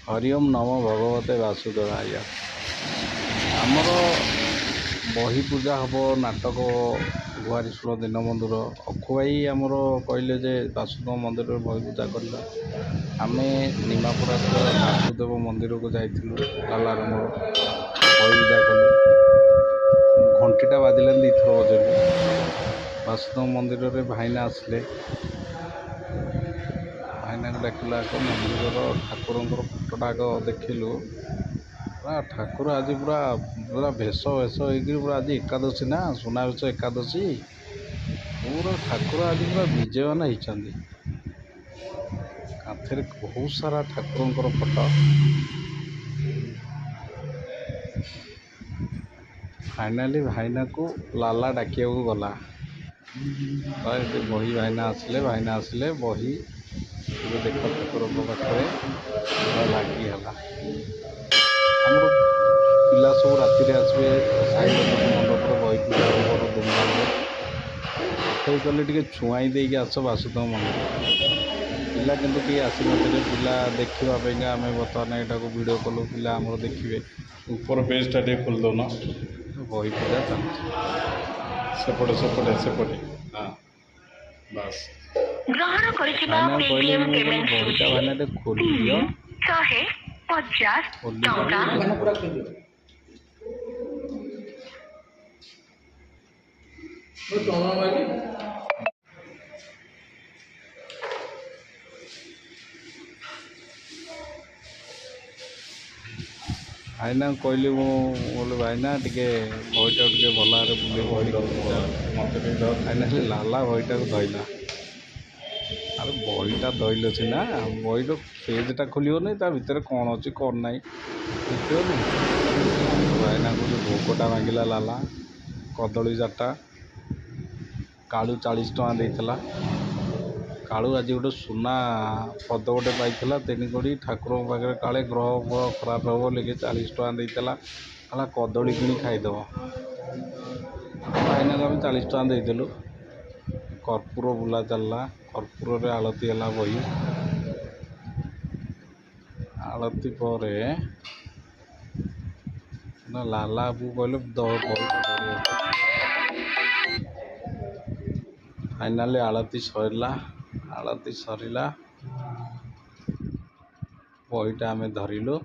हरिओम नमो भगवते वासुदेवाय। आमर बही पूजा हम नाटक गुहारी षोल दिन बंधुर अखु भाई आमर कहले जे वासुदेव मंदिर बही पूजा करला। आम निमापड़ा वासुदेव मंदिर को जाइलु लालार मोर बही पूजा कलु। घंटीटा बाजिले दीथर बजेलु। वासुदेव मंदिर रे भाईना आसले। भाईना को डाकिला मंदिर ठाकुर फटोटा आग देखिलु। पूरा ठाकुर आज पूरा पूरा भेष भेष पूरा आज एकादशी ना सुनावेश एकादशी पूरा ठाकुर आज पूरा विजयमान होती। कांथरे बहुत सारा ठाकुर फटो। फाइनाली भाईना को लाला डाकिया को गला बही भाईना आसिले बही देख ठाकुर पाखे लगिगला। आमर पिला सब राति आसवे साई मंडप बही पूजा हम धूमधाम तथापि कहले टे छुआई देकी आस वासुदेव मंदिर पिला कितु किए आसी ना पिला देखापी आम बर्तमान यहाँ भिड कलु पिला आमर देखिए ऊपर पेजटा टे खोल दौन बही पूजा चलती सेपटे सेपटे सेपटे हाँ बस ग्रहण करिथिबा पेटीएम पेमेंट बहीटा भाईना टे खोली दियो 150 टंका भाईना कहली बोले भाईना टे बहीटा टे भल भाव बुले मत भाईना लाला बहीटा को धरला। अरे बहीटा धरल सीना बहीर पेजटा खोल नहीं भितर कौन अच्छी कौन ना देखिए भाईना को भोगटा मांगला लाला कदली 4टा कालू 40 टଙ୍କା देला। कालू आज गोटे सुना पद गोटे पाई 3 कोड़ी ठाकुर पाखे काले ग्रह फल खराब हे बोलिए 40 टଙ୍କା देला कहला कदली कि खाईदेव। भाईना को आम 40 टଙ୍କା देदेलु। कर्पूर बुला चलला कर्पूर आलती है बही आलती पर लाला को कहले फाइनाली आलती सरला बहीटा आम धरिलु।